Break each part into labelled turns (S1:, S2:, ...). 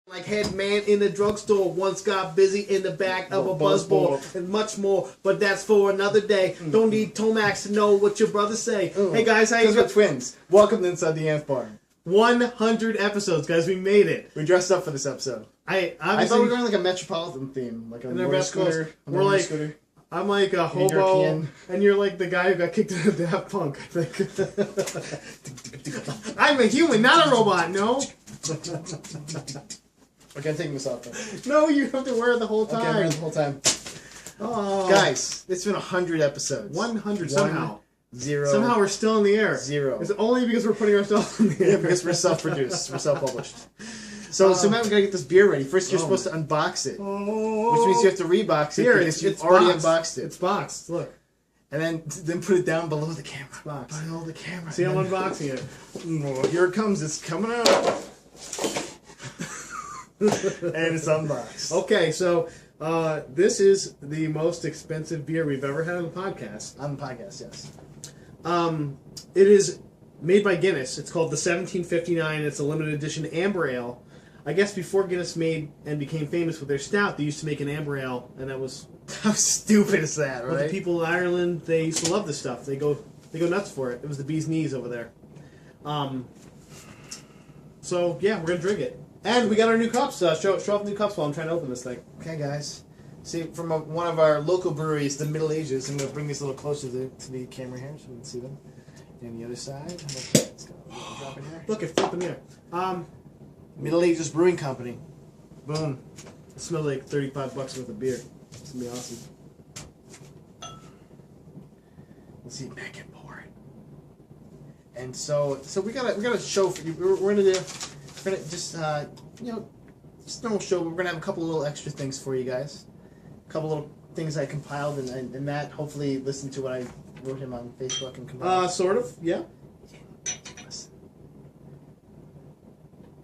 S1: Like head man in the drugstore once got busy in the back of a buzzball and much more, but that's for another day. Don't need Tomax to know what your brothers say. Hey guys, how you doing?
S2: We're twins. Welcome to Inside the Ant Barn.
S1: 100 episodes, guys. We made it.
S2: We dressed up for this episode.
S1: I
S2: thought we were going like a metropolitan theme, like a morning scooter.
S1: We're like, scooter. I'm like a hobo, and you're like the guy who got kicked out of Daft Punk. I think. I'm a human, not a robot. No.
S2: Okay, I'm taking this off. Then.
S1: No, you have to wear it the whole time.
S2: Okay, I'm wearing it the whole time.
S1: Oh.
S2: Guys, it's been 100 episodes.
S1: 100 somehow.
S2: 0.
S1: Somehow we're still in the air.
S2: 0.
S1: It's only because we're putting ourselves in the air.
S2: Yeah, because we're self-produced. We're self-published. So Matt, we gotta get this beer ready. First, you're supposed to unbox it, which means you have to rebox it because you've already unboxed it.
S1: It's boxed. Look.
S2: And then put it down below the camera.
S1: Box.
S2: Below the camera.
S1: See, I'm unboxing it.
S2: Oh, here it comes. It's coming out. And it's unboxed.
S1: Okay, so this is the most expensive beer we've ever had on the podcast.
S2: On the podcast, yes.
S1: It is made by Guinness. It's called the 1759. It's a limited edition amber ale. I guess before Guinness made and became famous with their stout, they used to make an amber ale, and that was...
S2: How stupid is that, right?
S1: Well, the people in Ireland, they used to love this stuff. They go nuts for it. It was the bee's knees over there. So, yeah, we're going to drink it. And we got our new cups. Show off the new cups while I'm trying to open this thing.
S2: Okay, guys. See, from one of our local breweries, the Middle Ages. I'm going to bring these a little closer to the camera here so you can see them. And the other side. Let's go. Drop in here.
S1: Look, it's flipping there.
S2: Middle Ages Brewing Company. Boom.
S1: It smells like $35 worth of beer. It's going to be awesome.
S2: Let's see, Matt can pour it. And so we gotta show for you. We're gonna just just normal show. But we're gonna have a couple little extra things for you guys. A couple little things I compiled, and Matt hopefully listened to what I wrote him on Facebook and compiled.
S1: Sort of, yeah.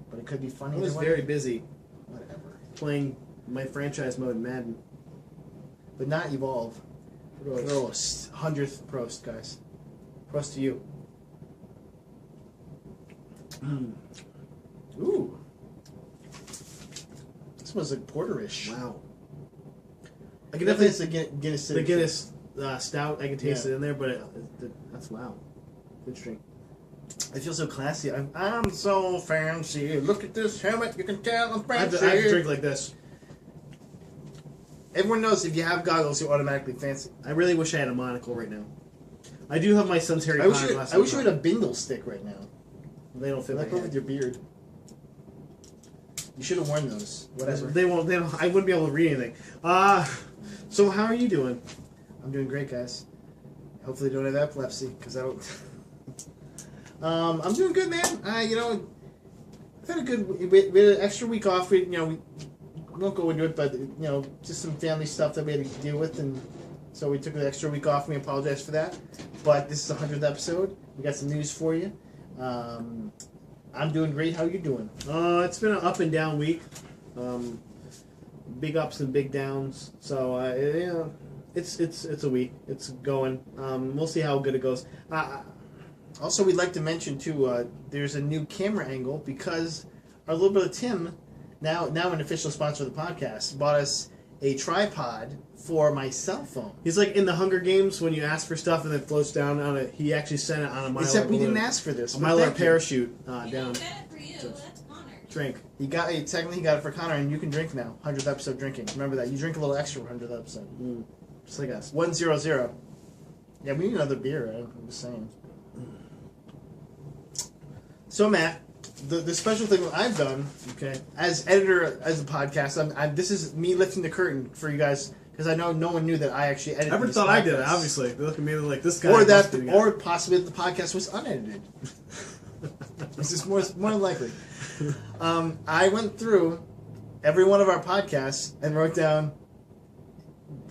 S2: But it could be funny.
S1: I was very busy.
S2: Whatever.
S1: Playing my franchise mode in Madden.
S2: But not Evolve.
S1: Prost.
S2: 100th Prost, guys. Prost to you. Ooh. This smells like porterish.
S1: Wow.
S2: I can definitely taste the Guinness.
S1: The Guinness stout, I can taste it in there, but that's wow. Interesting.
S2: I feel so classy. I'm so fancy. Look at this helmet. You can tell I'm fancy.
S1: I have to drink like this.
S2: Everyone knows if you have goggles, you're automatically fancy.
S1: I really wish I had a monocle right now. I do have my son's Harry Potter glasses.
S2: I wish you had a Bindle stick right now.
S1: They don't fit.
S2: Like with your beard. You should have worn those. Whatever.
S1: They won't. I wouldn't be able to read anything. So how are you doing?
S2: I'm doing great, guys. Hopefully, don't have epilepsy because I don't. I'm doing good, man. I've had a good. We had an extra week off. We won't go into it, but just some family stuff that we had to deal with, and so we took an extra week off. And we apologize for that. But this is the 100th episode. We got some news for you. I'm doing great. How are you doing?
S1: It's been an up and down week. Big ups and big downs. So it's a week. It's going. We'll see how good it goes.
S2: Also, we'd like to mention too. There's a new camera angle because our little brother Tim, now an official sponsor of the podcast, bought us a tripod for my cell phone.
S1: He's like in the Hunger Games when you ask for stuff and it floats down on it. He actually sent it on a Mylar
S2: Except we didn't ask for this.
S1: A Mylar parachute
S3: down.
S1: down.
S3: Got it for you. That's Connor.
S1: Drink.
S2: He got it for Connor, and you can drink now. 100th episode drinking. Remember that. You drink a little extra for 100th episode.
S1: Just like us.
S2: 100. Yeah, we need another beer. I'm just saying. So Matt, the special thing that I've done, okay, as editor as the podcast, this is me lifting the curtain for you guys because I know no one knew that I actually edited.
S1: I never thought I did it. Obviously, they look at me like this guy.
S2: Or possibly the podcast was unedited. This is more than likely. I went through every one of our podcasts and wrote down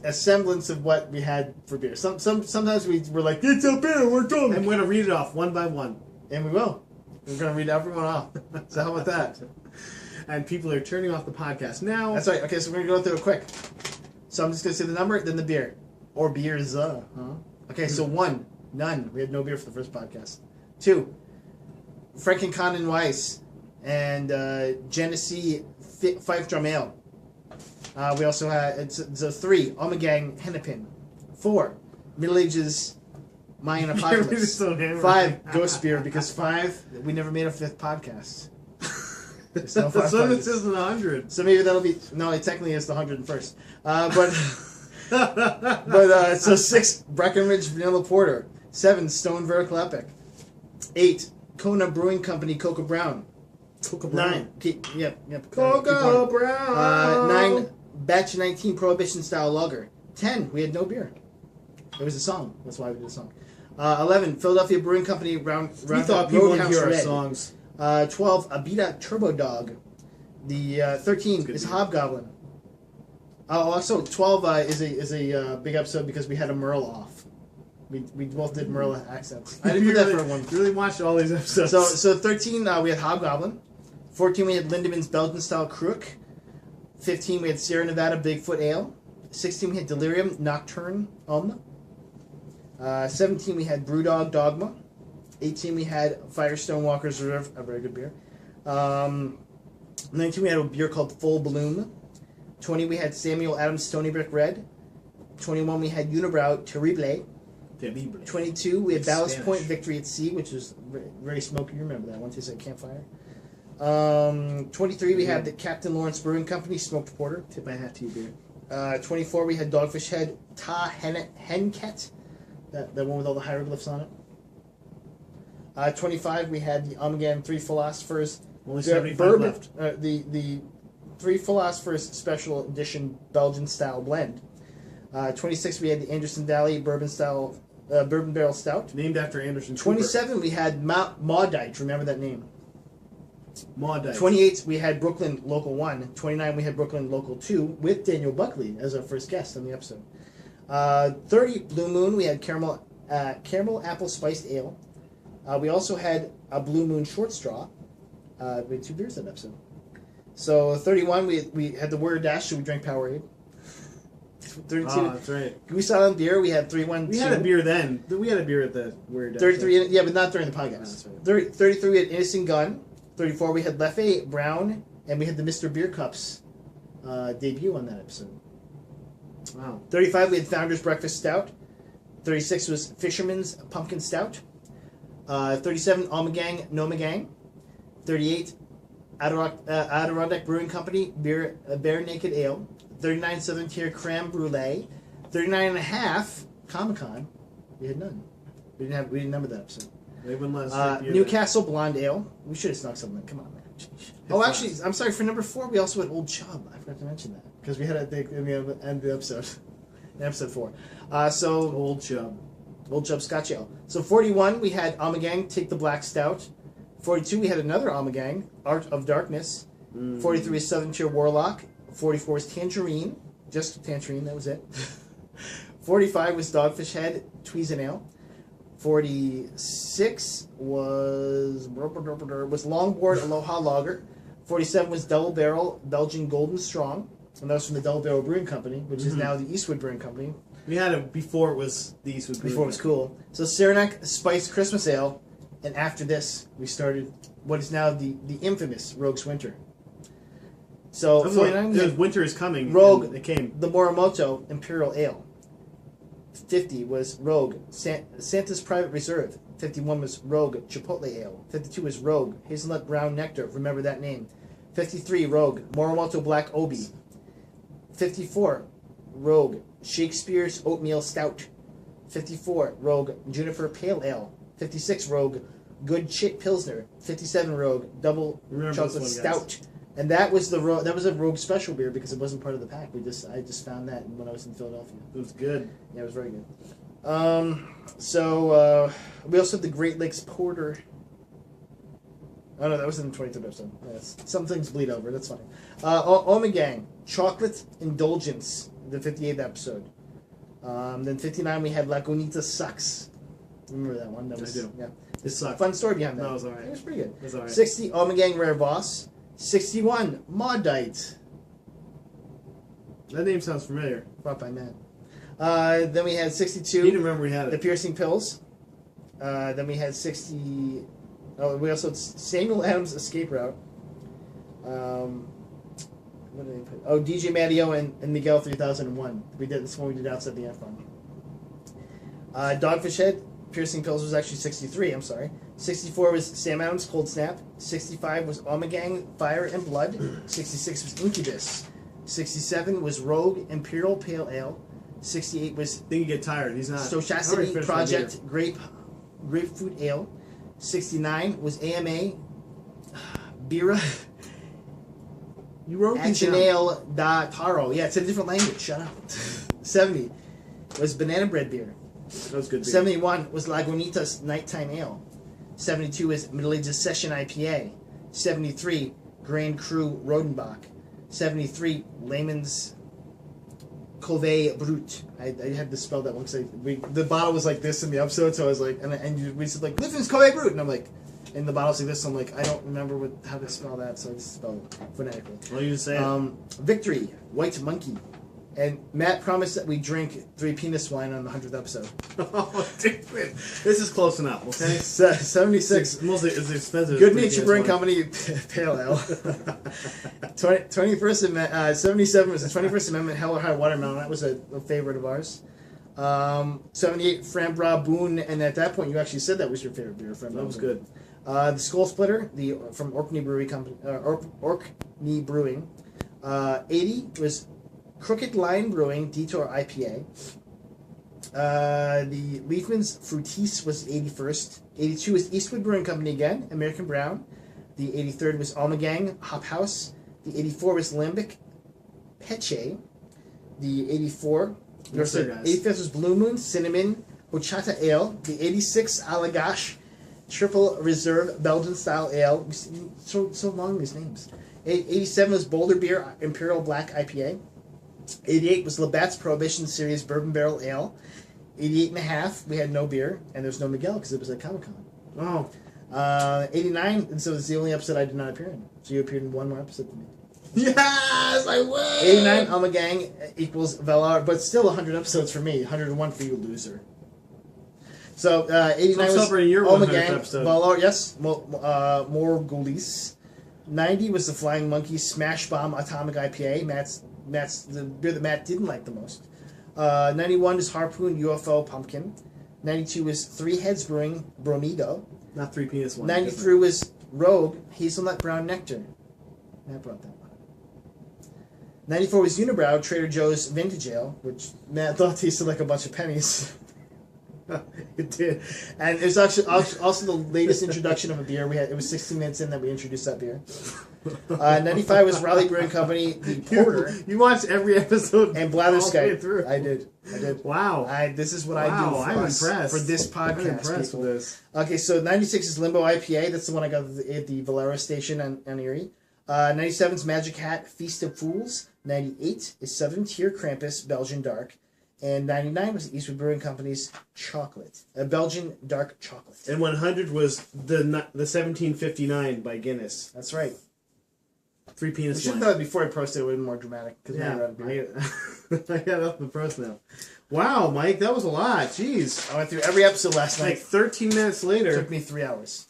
S2: a semblance of what we had for beer. Sometimes we were like, it's a beer, we're done.
S1: I'm going to read it off one by one.
S2: And we will. We're going to read everyone off. So how about that?
S1: And people are turning off the podcast now.
S2: That's right. Okay, so we're going to go through it quick. So I'm just going to say the number, then the beer. Or beers. Okay, so 1, none. We had no beer for the first podcast. 2, Frankenkannen Weiss and Genesee Fife Drum Ale. We also had it's a 3 Omegang Hennepin. 4 Middle Ages Mayan Apocalypse. 5 Ghost Beer because 5 we never made a 5th podcast. There's no
S1: That's
S2: 5
S1: what it
S2: podcasts.
S1: says in 100.
S2: So maybe that'll be no. It technically is the 101st. But so 6 Breckenridge Vanilla Porter. 7 Stone Vertical Epic. 8 Kona Brewing Company Coca Brown.
S1: Coca Brown.
S2: 9 yep.
S1: Coca Brown.
S2: 9 Batch 19 Prohibition Style Lager. 10 we had no beer. It was a song. That's why we did a song. 11 Philadelphia Brewing Company
S1: We thought people would hear our
S2: Red.
S1: songs.
S2: 12 Abita Turbo Dog. The 13 is Hobgoblin. Also 12 is a big episode because we had a Merle off. We both did Merle accents. I didn't do that for one.
S1: You really watched all these episodes.
S2: So 13 we had Hobgoblin. 14 we had Lindemann's Belgian Style Crook. 15 we had Sierra Nevada Bigfoot Ale. 16 we had Delirium Nocturne 17 we had Brewdog Dogma. 18 we had Firestone Walker's Reserve, a very good beer. 19 we had a beer called Full Bloom. 20 we had Samuel Adams Stony Brick Red. 21 we had Unibrow Terrible. 22 we had Ballast
S1: Spanish.
S2: Point Victory at Sea, which was very smoky. You remember that one? Tastes like campfire. 23 we had the Captain Lawrence Brewing Company Smoked Porter.
S1: Tip my hat to you, beer.
S2: 24 we had Dogfish Head Ta Henket. That one with all the hieroglyphs on it. 25 we had the Omegan 3 Philosophers.
S1: Only 75 left.
S2: The 3 Philosophers Special Edition Belgian Style Blend. 26 we had the Anderson Valley Bourbon Barrel Stout.
S1: Named after Anderson Cooper.
S2: 27 we had Maudite. Remember that name.
S1: Maudite.
S2: 28 we had Brooklyn Local 1. 29 we had Brooklyn Local 2 with Daniel Buckley as our first guest on the episode. 30 Blue Moon we had caramel apple spiced ale. We also had a Blue Moon short straw. We had 2 beers that episode. So 31 we had the Warrior Dash, so we drank Powerade. 32
S1: that's right.
S2: we saw on beer we had 312.
S1: We had a beer then. We had a beer at the Weird.
S2: 33 yeah, but not during the podcast.
S1: That's right.
S2: 33 we had Innocent Gun. 34 we had Leffe Brown, and we had the Mr. Beer Cups debut on that episode.
S1: Wow.
S2: 35 we had Founder's Breakfast Stout. 36 was Fisherman's Pumpkin Stout. 37 Omegang Nomegang. 38 Adirondack Brewing Company Bare Naked Ale. 39 Southern Tier Creme Brulee. 39 and a half Comic Con. We had none. We didn't number that episode.
S1: They wouldn't let us drink beer
S2: Newcastle Blonde Ale. We should have snuck something. Come on, man. Oh, actually, I'm sorry. For number 4, we also had Old Chub. I forgot to mention that because we had it in the end of the episode. In episode 4. So
S1: then. Old Chub.
S2: Scotch Ale. So 41 we had Omegang Take the Black Stout. 42 we had another Omegang Art of Darkness. 43 is Southern Tier Warlock. 44 is Tangerine. Just Tangerine. That was it. 45 was Dogfish Head Tweezen Ale. 46 was Longboard Aloha Lager. 47 was Double Barrel Belgian Golden Strong, and that was from the Double Barrel Brewing Company, which is now the Eastwood Brewing Company.
S1: We had it before it was the Eastwood Brewing
S2: Before it was cool. So Saranac Spiced Christmas Ale, and after this we started what is now the infamous Rogue's Winter. So 49
S1: winter is coming.
S2: Rogue.
S1: It came.
S2: The Morimoto Imperial Ale. 50 was Rogue Santa's Private Reserve. 51 was Rogue Chipotle Ale. 52 was Rogue Hazelnut Brown Nectar. Remember that name. 53 Rogue Morimoto Black Obi. 54 Rogue Shakespeare's Oatmeal Stout. 54 Rogue Juniper Pale Ale. 56 Rogue Good Chit Pilsner. 57 Rogue Double Chocolate Stout. And that was a Rogue special beer because it wasn't part of the pack. I just found that when I was in Philadelphia.
S1: It was good.
S2: Yeah, it was very good. So we also have the Great Lakes Porter. Oh no, that was in the 23rd episode. Yes. Some things bleed over. That's fine. Omegang Chocolate Indulgence, the 58th episode. Then 59 we had Lagunita Sucks. Remember that one? That was,
S1: I do.
S2: Yeah.
S1: It sucked.
S2: Fun story behind that.
S1: No, it was alright.
S2: It was pretty good.
S1: It was alright.
S2: 60 Omegang Rare Boss. 61 Maudite.
S1: That name sounds familiar.
S2: Brought by Matt. Then we had 62.
S1: You didn't remember we had
S2: The
S1: it.
S2: Piercing Pills. Then we had 60. Oh, we also had Samuel Adams Escape Route. what did they put? Oh, DJ Matteo and Miguel 3001. We did this one. We did outside the F-Farm. Dogfish Head, Piercing Pills was actually 63. I'm sorry. 64 was Sam Adams, Cold Snap. 65 was Omegang, Fire and Blood. 66 was Incubus. 67 was Rogue, Imperial Pale Ale. 68 was
S1: Then you get tired. He's not.
S2: Stochasticity Project, Grapefruit Ale. 69 was AMA, Bira.
S1: You wrote these down.
S2: Antonale da Taro. Yeah, it's in a different language. Shut up. 70 was Banana Bread Beer.
S1: That was good beer.
S2: 71 was Lagunitas Nighttime Ale. 72 is Middle Ages Session IPA. 73 Grand Cru Rodenbach. 73 Layman's Cuvée Brut. I had to spell that one because the bottle was like this in the episode, so I was like, we said like Lipton's Cuvée Brut, and I'm like, and the bottle's like this, so I'm like, I don't remember how to spell that, so I just spelled it phonetically.
S1: Well, you just say it.
S2: Victory, White Monkey. And Matt promised that we drink 3 penis wine on the 100th episode.
S1: Oh, dude. This is close enough, okay?
S2: 76.
S1: Mostly it's expensive.
S2: Good Nature Brewing Company Pale Ale. 21st Amendment. 77 was the 21st Amendment Hell or High Watermelon. That was a favorite of ours. 78 Frambra Boone, and at that point you actually said that was your favorite beer. Frambra
S1: That was
S2: Boone.
S1: good.
S2: The Skull Splitter, from Orkney Brewery Company. Orkney Brewing. 80 was Crooked Line Brewing Detour IPA. The Leafman's Fruitis was 81st. 82 was Eastwood Brewing Company again, American Brown. The 83rd was Almagang Hop House. The 84 was Lambic Peche. The 84.
S1: Yes, sir, guys.
S2: 85th was Blue Moon Cinnamon Horchata Ale. The 86 Allagash Triple Reserve Belgian Style Ale. So long these names. 87 was Boulder Beer Imperial Black IPA. 88 was Labatt's Prohibition Series Bourbon Barrel Ale. 88 and a half, we had no beer, and there's no Miguel because it was at Comic-Con.
S1: Oh.
S2: 89, and so it's the only episode I did not appear in. So you appeared in one more episode than me.
S1: Yes, I win!
S2: 89, Alma Gang equals Velar, but still 100 episodes for me. 101 for you, loser. So 89 was Alma Gang, Velar, yes, more goalies. 90 was the Flying Monkey Smash Bomb Atomic IPA. Matt's the beer that Matt didn't like the most. 91 is Harpoon UFO Pumpkin. 92 is Three Heads Brewing Bromido.
S1: Not 3 penis wine.
S2: 93 was Rogue Hazelnut Brown Nectar. Matt brought that one. 94 was Unibrow Trader Joe's Vintage Ale, which Matt thought tasted like a bunch of pennies. It did. And it was actually also the latest introduction of a beer. It was 16 minutes in that we introduced that beer. 95 was Raleigh Brewing Company, the Porter.
S1: You watched every episode
S2: and Blatherskite.
S1: Through.
S2: I did.
S1: Wow.
S2: This is what I do.
S1: I'm impressed.
S2: For this podcast.
S1: I'm impressed with this.
S2: Okay, so 96 is Limbo IPA. That's the one I got at the Valero station on Erie. 97 is Magic Hat Feast of Fools. 98 is Southern Tier Krampus Belgian Dark. And 99 was the Eastwood Brewing Company's chocolate, a Belgian dark chocolate.
S1: And 100 was the 1759 by Guinness.
S2: That's right.
S1: 3 penis wine.
S2: should have done it before I posted. It would have been more dramatic.
S1: Yeah, I got off the press now. Wow, Mike, that was a lot. Jeez.
S2: I went through every episode last night.
S1: Like 13 minutes later.
S2: It took me 3 hours.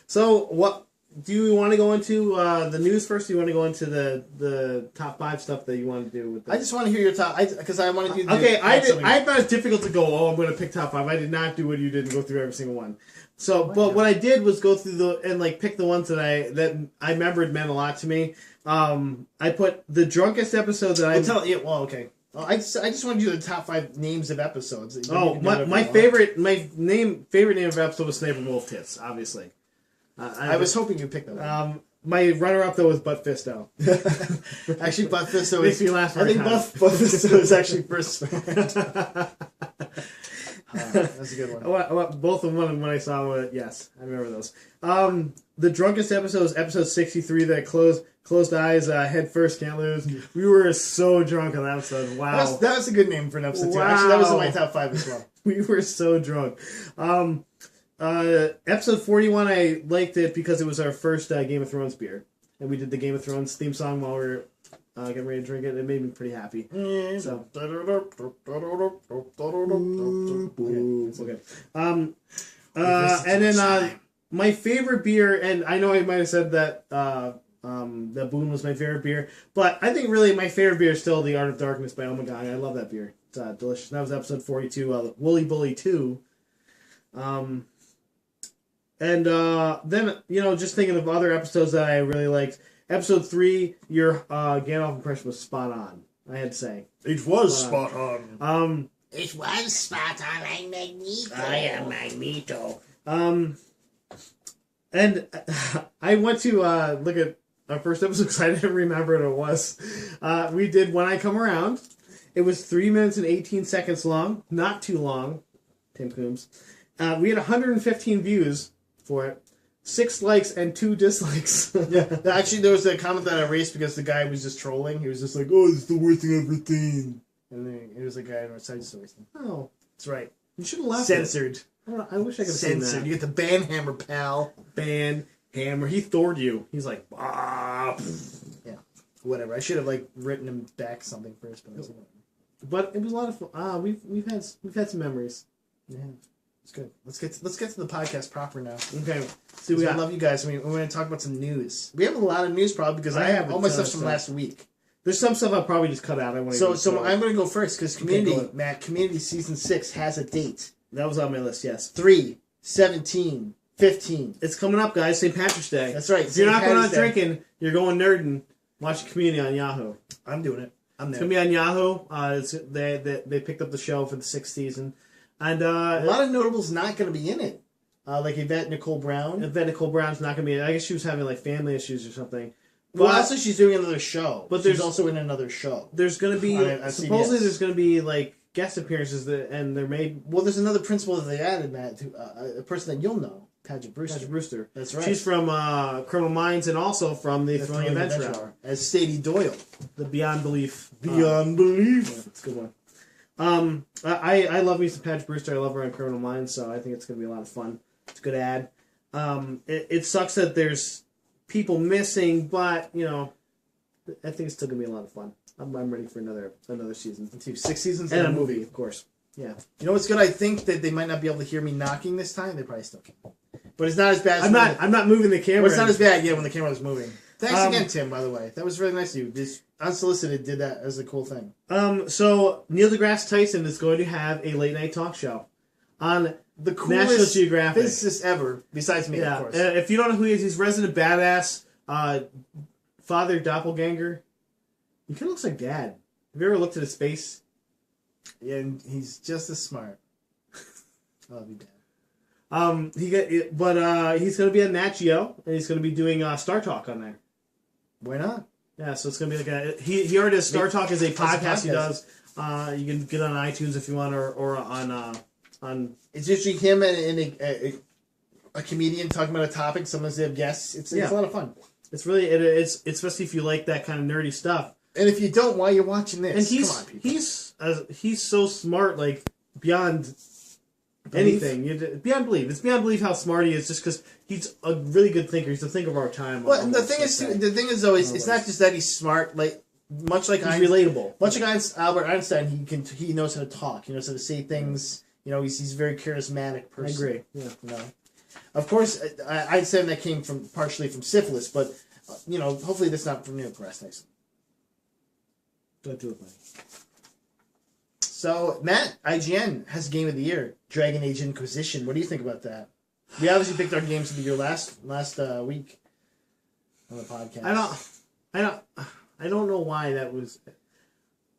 S1: So what? Do you want to go into the news first? Or do you want to go into the top 5 stuff that you want to do with this?
S2: I just want to hear your top, because I want to do.
S1: Okay, I thought it was difficult to go. Oh, I'm going to pick top 5. I did not do what you did and go through every single one. So, but what I did was go through and pick the ones that I remembered meant a lot to me. I put the drunkest episode that I.
S2: Okay. Well, I just want to do the top 5 names of episodes.
S1: My favorite name of episode was Sniper Wolf Tits, obviously.
S2: I was hoping you'd pick that one.
S1: My runner-up, though, was Butt Fisto.
S2: Actually, Butt Fisto
S1: makes me laugh.
S2: I think Butt Fisto is actually first. That's a good one.
S1: Both of them when I saw them, yes, I remember those. The drunkest episode was episode 63, that closed eyes, head first, can't lose. We were so drunk on that episode. Wow.
S2: That was a good name for an episode, too.
S1: Wow.
S2: Actually, that was in my top 5 as well.
S1: We were so drunk. Episode 41, I liked it because it was our first Game of Thrones beer. And we did the Game of Thrones theme song while we were getting ready to drink it. It made me pretty happy. So. Okay. And then my favorite beer, and I know I might have said that The Boone was my favorite beer. But I think really my favorite beer is still the Art of Darkness by Ommegang. I love that beer. It's delicious. That was episode 42 of Woolly Bully 2. And then, just thinking of other episodes that I really liked. Episode 3, your Gandalf impression was spot on, I had to say.
S2: It was spot on.
S3: It was spot on. I'm Magneto.
S1: I am Magneto. And I went to look at our first episode because I didn't remember what it was. We did When I Come Around. It was 3 minutes and 18 seconds long. Not too long, Tim Coombs. We had 115 views for it. 6 likes and 2 dislikes.
S2: Yeah, actually, there was a comment that I erased because the guy was just trolling. He was just like, "Oh, this is the worst thing I've ever seen." And then it was a guy on our side just erasing.
S1: Oh,
S2: That's right.
S1: you should have left
S2: Censored.
S1: it. I wish I could have seen
S2: Censored.
S1: that.
S2: You get the ban hammer, pal.
S1: Ban Hammer. He thored you. He's like, ah.
S2: Yeah. Whatever. I should have written him back something first, but
S1: But it was a lot of fun. We've had some memories.
S2: yeah, it's good. Let's get to the podcast proper now.
S1: Okay. See, we
S2: I
S1: got.
S2: love you guys. We're going to talk about some news. We have a lot of news probably because I have all my stuff from last week.
S1: There's some stuff I'll probably just cut out.
S2: So I'm going to go first because Community,
S1: go
S2: Matt, Community Season 6 has a date.
S1: That was on my list. Yes.
S2: 3/17/15.
S1: It's coming up, guys. St. Patrick's Day.
S2: That's right.
S1: If you're
S2: St.
S1: not going out
S2: Patrick's Day.
S1: drinking, you're going nerding. Watch Community on Yahoo.
S2: I'm doing it. I'm
S1: It's
S2: there.
S1: gonna be on Yahoo. They picked up the show for the 6th season, and
S2: A lot of notables not going to be in it. Like Yvette Nicole Brown.
S1: Yvette Nicole Brown's not gonna be. I guess she was having family issues or something.
S2: Well,
S1: But
S2: also she's doing another show.
S1: But
S2: She's
S1: there's-
S2: also in another show.
S1: there's gonna be
S2: On
S1: supposedly
S2: CBS.
S1: there's gonna be guest appearances and there may
S2: Well, there's another principal that they added, Matt, to a person that you'll know, Paget Brewster.
S1: Patrick Brewster.
S2: That's right.
S1: She's from Criminal Minds and also from the Thrilling Adventure Hour.
S2: As Sadie Doyle.
S1: The Beyond Belief.
S2: Beyond belief.
S1: Yeah, it's a good one. I love me some Patrick Brewster. I love her on Criminal Minds, so I think it's going to be a lot of fun. It's a good ad. It sucks that there's people missing, but, I think it's still going to be a lot of fun. I'm ready for another season.
S2: 6 seasons
S1: And a
S2: and
S1: movie, of course. Yeah.
S2: You know what's good? I think that they might not be able to hear me knocking this time. They probably still can. But it's not as bad as
S1: I'm not moving the camera.
S2: Well, it's not as bad, when the camera was moving. Thanks
S1: Um,
S2: again, Tim, by the way. That was really nice of you. This unsolicited did that as a cool thing.
S1: So Neil deGrasse Tyson is going to have a late night talk show on
S2: The
S1: National
S2: coolest
S1: Geographic.
S2: physicist ever, besides me,
S1: Yeah,
S2: of course.
S1: if you don't know who he is, he's Resident Badass, Father Doppelganger. He kind of looks like Dad. Have you ever looked at his face?
S2: And he's just as smart. I love you, Dad.
S1: He's going to be on Nat Geo, and he's going to be doing Star Talk on there.
S2: Why not?
S1: Yeah, so it's going to be he already does Star Talk as a podcast. He
S2: podcast.
S1: does. You can get on iTunes if you want, or on.
S2: It's usually him and a comedian talking about a topic. Sometimes they have guests. It's a lot of fun.
S1: It's really it's especially if you like that kind of nerdy stuff.
S2: And if you don't, why you're watching this?
S1: And
S2: Come on, people.
S1: he's so smart, beyond anything. Beyond belief. It's beyond belief how smart he is, just because he's a really good thinker. He's the thinker of our time.
S2: Well, the thing is though, it's not just that he's smart. Much like
S1: he's
S2: Einstein,
S1: relatable.
S2: much like Albert Einstein, he knows how to talk. He knows how to say things. He's a very charismatic person.
S1: I agree. Yeah.
S2: Of course, Einstein that came partially from syphilis, but hopefully that's not from Neil deGrasse Tyson.
S1: Don't do it, buddy.
S2: So, Matt, IGN has Game of the Year, Dragon Age Inquisition. What do you think about that? We obviously picked our games of the year last week on the podcast.
S1: I don't know why that was.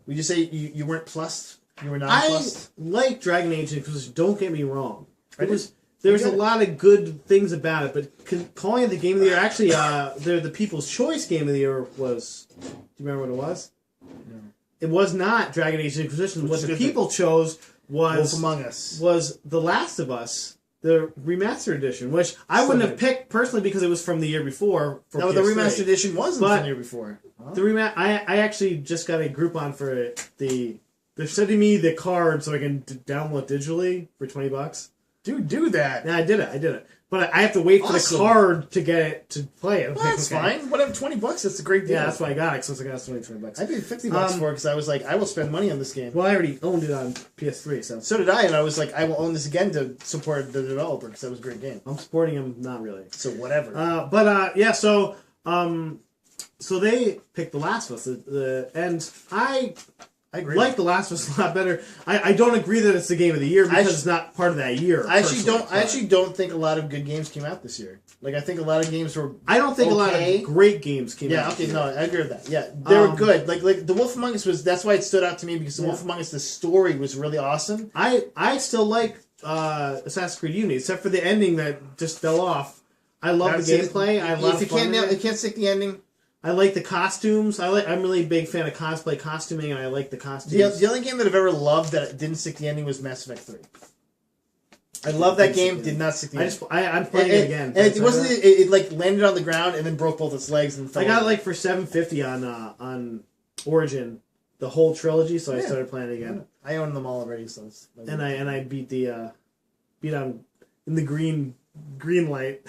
S2: We just say you weren't plussed. You were not
S1: I
S2: plussed.
S1: like Dragon Age because don't get me wrong.
S2: I did.
S1: There's
S2: I
S1: a
S2: get it.
S1: lot of good things about it, but calling it the Game of the Year, actually, the People's Choice Game of the Year was. Do you remember what it was?
S2: No.
S1: It was not Dragon Age Inquisition. What
S2: is a
S1: the
S2: good
S1: people chose
S2: Wolf
S1: was
S2: Among Us.
S1: The Last of Us, the remastered edition, which I wouldn't have picked personally because it was from the year before. For
S2: No, the
S1: PS3.
S2: remastered edition wasn't
S1: But
S2: from the year before. Huh?
S1: I actually just got a Groupon for it. They're sending me the card so I can download digitally for $20.
S2: Dude, do that.
S1: Yeah, I did it. But I have to wait for
S2: Awesome.
S1: the card to get it to play it.
S2: Well, that's fine. Whatever, $20. That's a great deal.
S1: Yeah, that's why I got it. Since I got it $20.
S2: I paid $50 for it because I was like, I will spend money on this game.
S1: Well, I already owned it on PS3, so
S2: So did I, and I was like, I will own this again to support the developer because that was a great game.
S1: I'm supporting him. Not really.
S2: So whatever.
S1: So so they picked The Last of Us, and I
S2: agree.
S1: like The Last of Us a lot better. I don't agree that it's the game of the year because it's not part of that year.
S2: I actually don't think a lot of good games came out this year. Like I think a lot of games were.
S1: I don't think a lot of great games came out.
S2: Yeah, okay, no, I agree with that. Yeah, they were good. Like The Wolf Among Us was. That's why it stood out to me because The Wolf Among Us, the story was really awesome.
S1: I still like Assassin's Creed Unity, except for the ending that just fell off. I love the gameplay. I love.
S2: If you can't stick the ending.
S1: I like the costumes. I'm really a big fan of cosplay costuming, and I like the costumes.
S2: The only game that I've ever loved that didn't stick the ending was Mass Effect 3. I love that game. Did not stick the ending.
S1: I'm playing it again.
S2: And it wasn't. It like landed on the ground and then broke both its legs and fell.
S1: I got it like for $7.50 on Origin, the whole trilogy. So I started playing it again.
S2: I own them all already. So it's
S1: I beat on in the green light.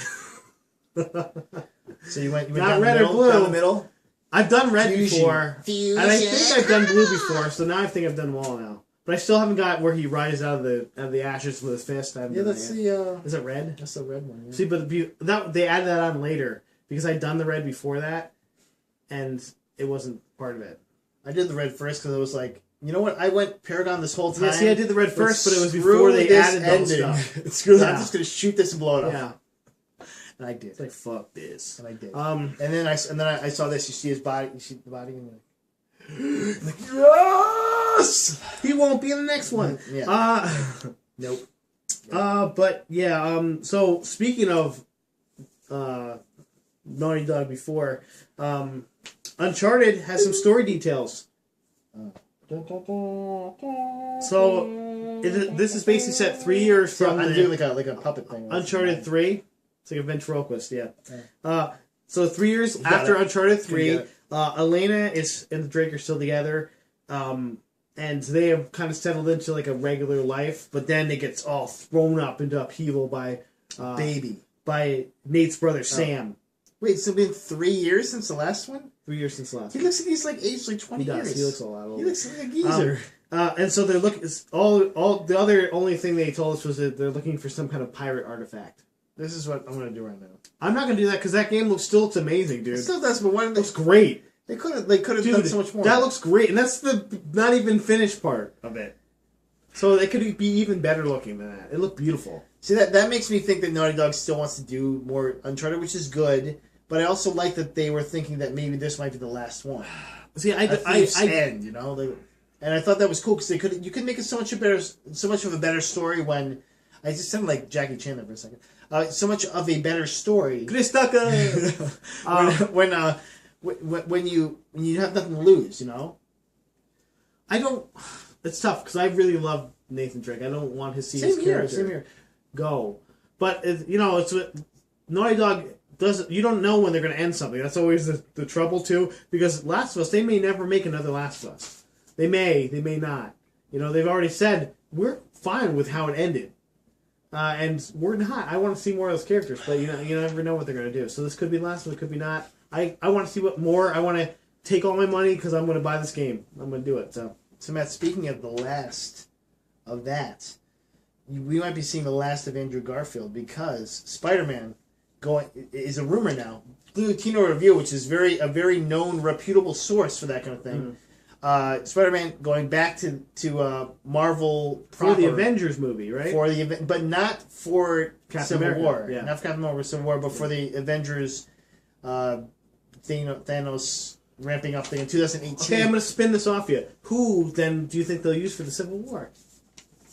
S2: So you went
S1: not
S2: down
S1: red
S2: the middle,
S1: or blue.
S2: down the middle.
S1: I've done red
S2: Fusion.
S1: before,
S3: Fusion.
S1: and I think I've done blue before. So now I think I've done them all now. But I still haven't got where he rises out of the ashes with his fist.
S2: Let's see.
S1: Is it red?
S2: That's the red one. Yeah.
S1: See, but they added that on later because I'd done the red before that, and it wasn't part of it.
S2: I did the red first because I was like, you know what? I went Paragon this whole time.
S1: Yeah, see, I did the red first, but it was before they added those stuff.
S2: Screw that! I'm just gonna shoot this and blow it up.
S1: Yeah.
S2: And I did.
S1: It's like, fuck this.
S2: And I did.
S1: And
S2: then I saw this. You see his body. You see the body, and you're like, yes!
S1: He won't be in the next one.
S2: Yeah. Nope.
S1: But yeah. So speaking of Naughty Dog before, Uncharted has some story details. So this is basically set 3 years from.
S2: I'm doing like a puppet thing.
S1: Uncharted 3. It's like a ventriloquist, yeah. So 3 years after Uncharted 3, Elena and Drake are still together, and they have kind of settled into like a regular life, but then it gets all thrown up into upheaval by Nate's brother Sam.
S2: Wait, so it's been 3 years since the last one?
S1: 3 years since the last
S2: He looks like he's like aged like 20 years.
S1: He looks a lot older.
S2: He looks like a geezer.
S1: And so they're looking. All the other only thing they told us was that they're looking for some kind of pirate artifact.
S2: This is what I'm gonna do right now.
S1: I'm not gonna do that because that game still looks amazing, dude.
S2: It still does, but why didn't
S1: looks great.
S2: They could have done so much more.
S1: That looks great, and that's the not even finished part of it. So it could be even better looking than that. It looked beautiful.
S2: See, that makes me think that Naughty Dog still wants to do more Uncharted, which is good. But I also like that they were thinking that maybe this might be the last one.
S1: See, I
S2: end, you know, and I thought that was cool because you could make it so much of a better story when I just sounded like Jackie Chan there for a second. So much of a better story.
S1: Chris Tucker.
S2: when you have nothing to lose, you know.
S1: I don't. It's tough because I really love Nathan Drake. I don't want his character go. But it's Naughty Dog doesn't. You don't know when they're going to end something. That's always the trouble too. Because Last of Us, they may never make another Last of Us. They may not. They've already said we're fine with how it ended. And we're not. I want to see more of those characters, but you never know what they're going to do. So this could be the last one, it could be not. I want to see what more. I want to take all my money because I'm going to buy this game. I'm going to do it. So
S2: Matt, speaking of the last of that, we might be seeing the last of Andrew Garfield because Spider-Man is a rumor now. Kino Review, which is a very known, reputable source for that kind of thing. Mm-hmm. Spider-Man going back to Marvel
S1: for the Avengers movie, right?
S2: For the event, but not for Civil War.
S1: Yeah.
S2: Not for Captain America Civil War, but for the Avengers. Thanos ramping up thing in 2018.
S1: Okay, I'm going to spin this off you. Who then do you think they'll use for the Civil War?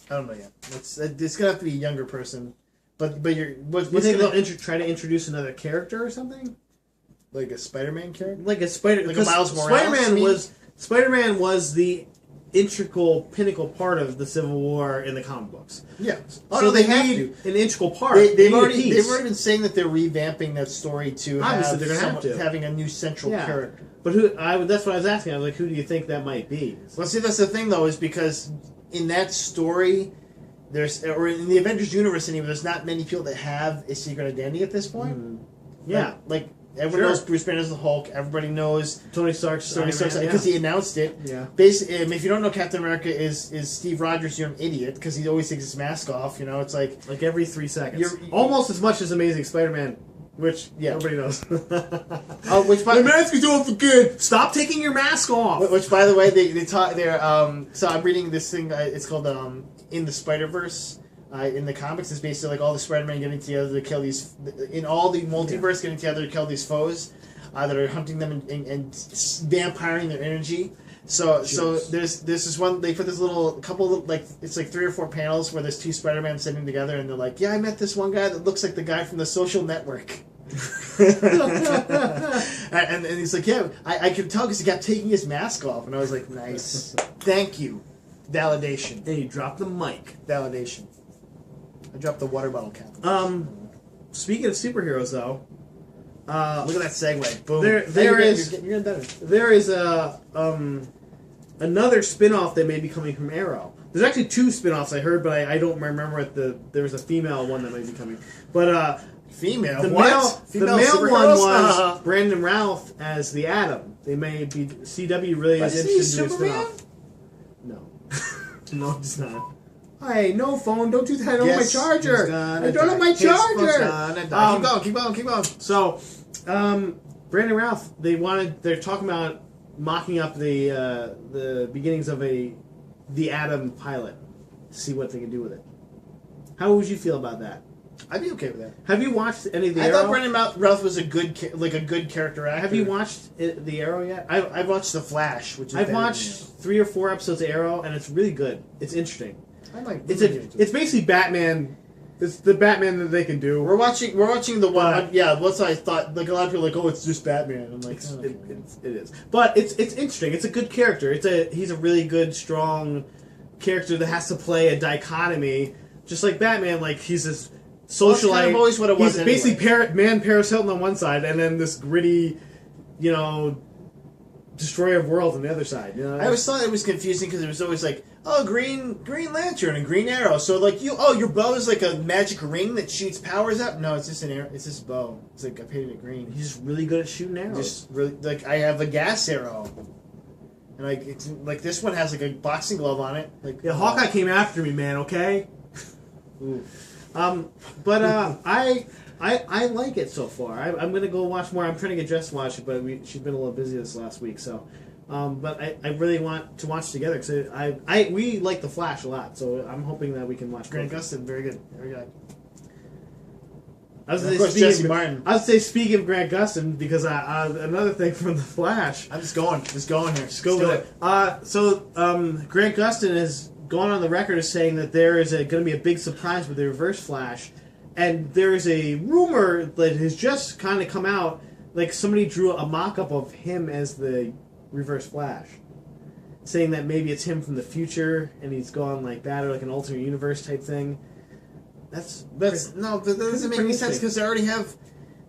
S2: I don't know yet. It's going to have to be a younger person. But you
S1: think they'll try to introduce another character or something?
S2: Like a Spider-Man character?
S1: Like a Miles Morales? Spider-Man was the integral, pinnacle part of the Civil War in the comic books.
S2: Yeah.
S1: So they have to. An integral part.
S2: They've already been saying that they're revamping that story to
S1: obviously they're going to have to
S2: having a new central character.
S1: But that's what I was asking. I was like, who do you think that might be?
S2: Well, see, that's the thing though, is because in that story, or in the Avengers universe anyway, there's not many people that have a secret identity at this point.
S1: Mm. Yeah.
S2: Like everyone knows Bruce Banner's the Hulk. Everybody knows
S1: Tony Stark's
S2: because he announced it.
S1: Yeah.
S2: Basically, if you don't know Captain America is Steve Rogers, you're an idiot because he always takes his mask off. It's like
S1: every 3 seconds. Almost as much as Amazing Spider-Man
S2: Which, yeah.
S1: Nobody knows.
S2: Oh, which by
S1: the mask is off again. Stop taking your mask off.
S2: Which, by the way, they talk. They're so I'm reading this thing. It's called In the Spider-Verse. In the comics, it's basically like all the Spider-Man getting together to kill these. In all the multiverse, getting together to kill these foes that are hunting them and vampiring their energy. So there's this one. They put this little couple of, like, it's like 3 or 4 panels where there's 2 Spider-Man sitting together, and they're like, "Yeah, I met this one guy that looks like the guy from The Social Network." and he's like, "Yeah, I could tell because he kept taking his mask off," and I was like, "Nice, thank you, validation."
S1: And you dropped the mic.
S2: Validation. I dropped the water bottle cap.
S1: Speaking of superheroes, though.
S2: Look at that segue. Boom.
S1: You're getting better. There is another spin-off that may be coming from Arrow. There's actually 2 spin-offs I heard, but I don't remember there was a female one that may be coming. But
S2: female?
S1: The
S2: What?
S1: male one
S2: superheroes?
S1: was Brandon Routh as the Atom. They may be CW really is interested in doing a spin-off. No. No, it's not. Hey, no phone, don't do that. I don't have my charger. I don't have my charger.
S2: Keep going.
S1: So, Brandon Routh, they're talking about mocking up the beginnings of the Atom pilot to see what they can do with it. How would you feel about that?
S2: I'd be okay with that.
S1: Have you watched any of the
S2: I
S1: Arrow?
S2: thought Brandon Routh was a good character actor.
S1: Have you watched the Arrow yet?
S2: I've watched The Flash, which is
S1: I've watched 3 or 4 episodes of Arrow, and it's really good. It's interesting.
S2: It's
S1: basically Batman. It's the Batman that they can do.
S2: We're watching the one. Yeah, what's I thought? Like a lot of people are like, oh, it's just Batman. I'm like,
S1: it is, but it's interesting. It's a good character. He's a really good, strong character that has to play a dichotomy, just like Batman. Like he's this socialite.
S2: Well, that's kind of always what it was.
S1: He's basically Paris Hilton on one side, and then this gritty, destroyer of worlds on the other side. You know?
S2: I always thought it was confusing because it was always like, oh, Green Lantern and Green Arrow. So like your bow is like a magic ring that shoots powers up. No, it's just an arrow. It's just a bow. It's like I painted it green.
S1: He's just really good at shooting arrows.
S2: Just really like I have a gas arrow, and like it's like this one has like a boxing glove on it. Like
S1: Hawkeye came after me, man. Okay.
S2: Ooh.
S1: But I like it so far. I'm gonna go watch more. I'm trying to get Jess to watch it, but she's been a little busy this last week. So, but I really want to watch together because we like The Flash a lot. So I'm hoping that we can watch.
S2: Grant Gustin, very good.
S1: I was say speaking of Grant Gustin because another thing from The Flash.
S2: I'm just going here.
S1: Just go with it. Grant Gustin has gone on the record as saying that there is going to be a big surprise with the Reverse Flash. And there is a rumor that has just kind of come out, like somebody drew a mock-up of him as the Reverse Flash, saying that maybe it's him from the future and he's gone like that, or like an alternate universe type thing. But that doesn't make any sense because they already have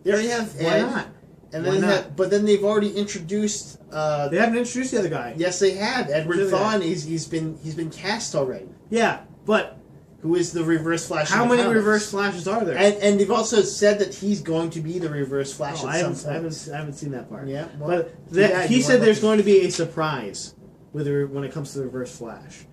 S2: Why
S1: Ed,
S2: not? And then but then they've already introduced.
S1: They haven't introduced the other guy.
S2: Yes, they have. Edward
S1: Really?
S2: Thawne. He's been cast already.
S1: Yeah, but
S2: who is the Reverse Flash?
S1: How many Reverse Flashes are there?
S2: And they've also said that he's going to be the Reverse Flash at some point.
S1: I haven't seen that part.
S2: Yeah,
S1: but he said there's going to be a surprise when it comes to the Reverse Flash,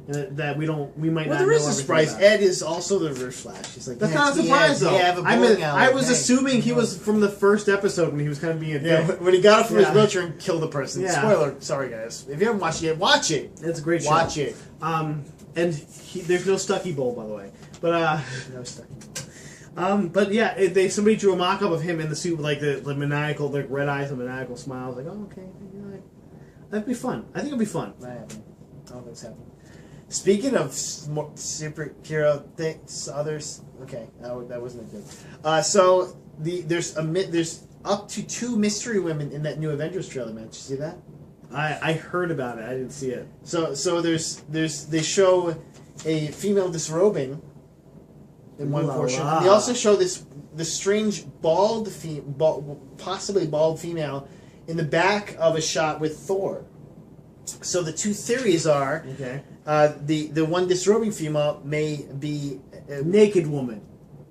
S1: and that we might not.
S2: Well, there is
S1: know
S2: a surprise.
S1: everything about.
S2: Ed is also the Reverse Flash. He's like,
S1: That's not a surprise though. I was assuming he was from the first episode when he was kind of being a dick.
S2: When he got up from his wheelchair and killed the person.
S1: Yeah.
S2: Spoiler. Sorry guys. If you haven't watched it yet, watch it.
S1: It's a great show.
S2: Watch it.
S1: And there's no Stucky Bowl, by the way. But
S2: No Stucky Bowl.
S1: but yeah, somebody drew a mock-up of him in the suit with like the maniacal, like red eyes and maniacal smile. I was like, oh, okay, that'd be fun. I think it'd be fun.
S2: Not happening. I don't think it's happening. Speaking of superhero things, others. Okay, that wasn't good. So there's up to 2 mystery women in that new Avengers trailer. Man, did you see that?
S1: I heard about it. I didn't see it.
S2: So they show a female disrobing in one portion. They also show this strange possibly bald female in the back of a shot with Thor. So the 2 theories are the one disrobing female may be
S1: a naked woman.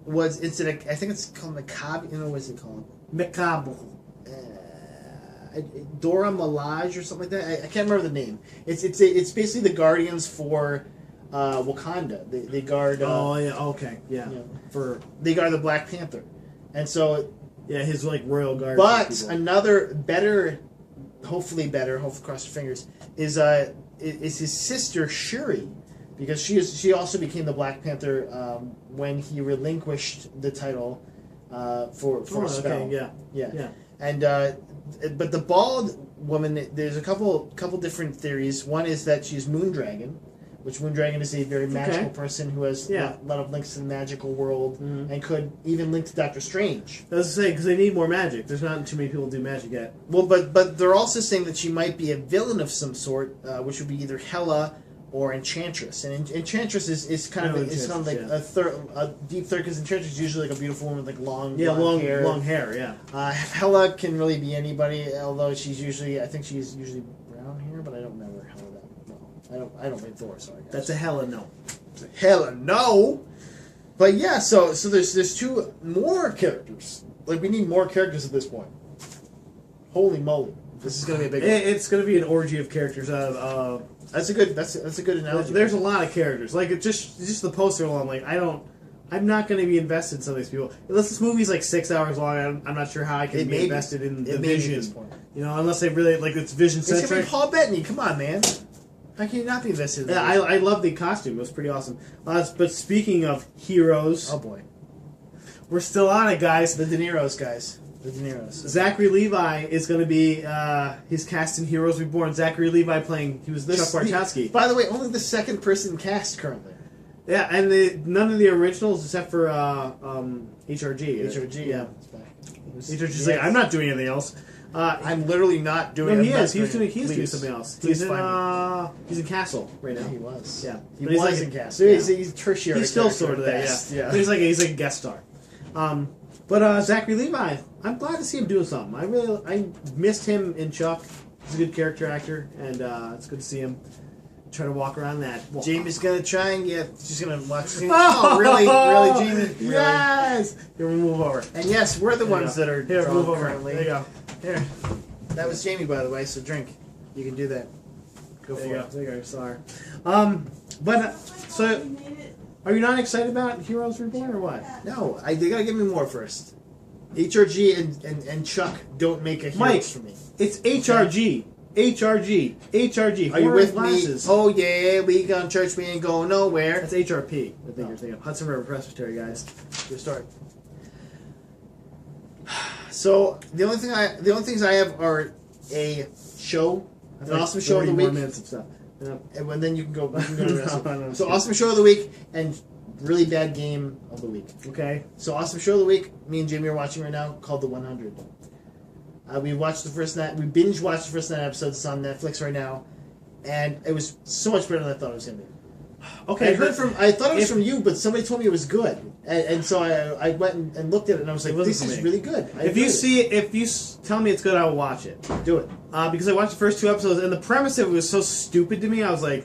S2: I think it's called Macabre. What is it called?
S1: Macabre.
S2: Dora Milaje or something like that. I can't remember the name. It's basically the Guardians for Wakanda. They guard.
S1: Okay, yeah.
S2: They guard the Black Panther, and so
S1: Yeah, his like royal guard.
S2: But
S1: people.
S2: another better, hopefully cross your fingers, is his sister Shuri, because she also became the Black Panther when he relinquished the title for a spell.
S1: Okay,
S2: Yeah.
S1: yeah.
S2: And but the bald woman, there's a couple different theories. One is that she's Moondragon, which Moondragon is a very magical person who has a lot of links to the magical world and could even link to Doctor Strange.
S1: I was saying, because they need more magic. There's not too many people who do magic yet.
S2: Well, but they're also saying that she might be a villain of some sort, which would be either Hela or Enchantress. And Enchantress is kind of like a deep third, because Enchantress is usually like a beautiful woman with like long hair.
S1: Long hair, yeah.
S2: Hela can really be anybody, although I think she's usually brown hair, but I don't remember Hela that well. I don't read Thor, sorry guys.
S1: That's a hella no.
S2: Hela no. But yeah, so there's two more characters. Like, we need more characters at this point. Holy moly. This is gonna be a big one.
S1: It's gonna be an orgy of characters.
S2: That's a good analogy.
S1: There's a lot of characters. Like, it's just the poster alone. Like, I'm not going to be invested in some of these people. Unless this movie's like 6 hours long, I'm not sure how I can be invested in the Vision.
S2: At this point.
S1: You know, unless they really like it's Vision
S2: It's gonna
S1: centric.
S2: be Paul Bettany. Come on, man. How can you not be invested in
S1: Yeah, I love the costume. It was pretty awesome. But speaking of heroes,
S2: oh boy,
S1: we're still on it, guys.
S2: the De Niro's guys. The De Niro's.
S1: Zachary Levi is going to be his cast in Heroes Reborn. Zachary Levi playing, he was Chuck Bartowski.
S2: By the way, only the second person cast currently.
S1: Yeah, and none of the originals except for HRG.
S2: HRG,
S1: yeah. HRG's
S2: Yes.
S1: like, I'm not doing anything else.
S2: I'm literally not doing.
S1: No,
S2: I'm
S1: he
S2: not
S1: is. He's doing
S2: Please.
S1: something else.
S2: Please
S1: He's
S2: find
S1: in Castle right now.
S2: Yeah, he was.
S1: Yeah,
S2: he
S1: But he's
S2: was
S1: like
S2: in
S1: a-
S2: cast.
S1: yeah.
S2: He's tertiary.
S1: He's still
S2: character
S1: sort of
S2: at
S1: there.
S2: best.
S1: Yeah. He's like a guest star. But Zachary Levi, I'm glad to see him doing something. I missed him in Chuck. He's a good character actor, and it's good to see him try to walk around that. Well,
S2: Jamie's gonna try and get. She's gonna watch. Oh, really, Jamie? Really?
S1: Yes. Here, we move over.
S2: And yes, we're the
S1: There you
S2: ones
S1: go.
S2: that are
S1: Here,
S2: drunk
S1: move over.
S2: currently.
S1: There you go.
S2: Here, that was Jamie, by the way. So drink. You can do that. Go
S1: There
S2: for
S1: you go.
S2: it.
S1: There you go. Sorry. So are you not excited about Heroes Reborn or what?
S2: No, they gotta give me more first. HRG and Chuck don't make a
S1: Mike,
S2: Heroes for me.
S1: It's HRG. HRG.
S2: Are you with
S1: glasses.
S2: me? Oh yeah, we gone church. We ain't going nowhere.
S1: That's HRP. I think you're thinking of Hudson River Presbytery, guys.
S2: Good start. So the only things I have are a show, an awesome show of the
S1: 30 more
S2: week,
S1: minutes of stuff. Yeah.
S2: and then you can go. To the rest of it.
S1: No,
S2: So awesome show of the week and really bad game of the week.
S1: Okay.
S2: So awesome show of the week. Me and Jamie are watching right now, called The 100. We watched the first night. We binge watched the first 9 episodes. It's on Netflix right now, and it was so much better than I thought it was gonna be.
S1: Okay.
S2: I thought it was from you, but somebody told me it was good, and so I went and looked at it, and I was like,
S1: It wasn't
S2: "This
S1: for
S2: is
S1: me.
S2: really good."
S1: If you tell me it's good, I will watch it.
S2: do it.
S1: Because I watched the first 2 episodes, and the premise of it was so stupid to me. I was like,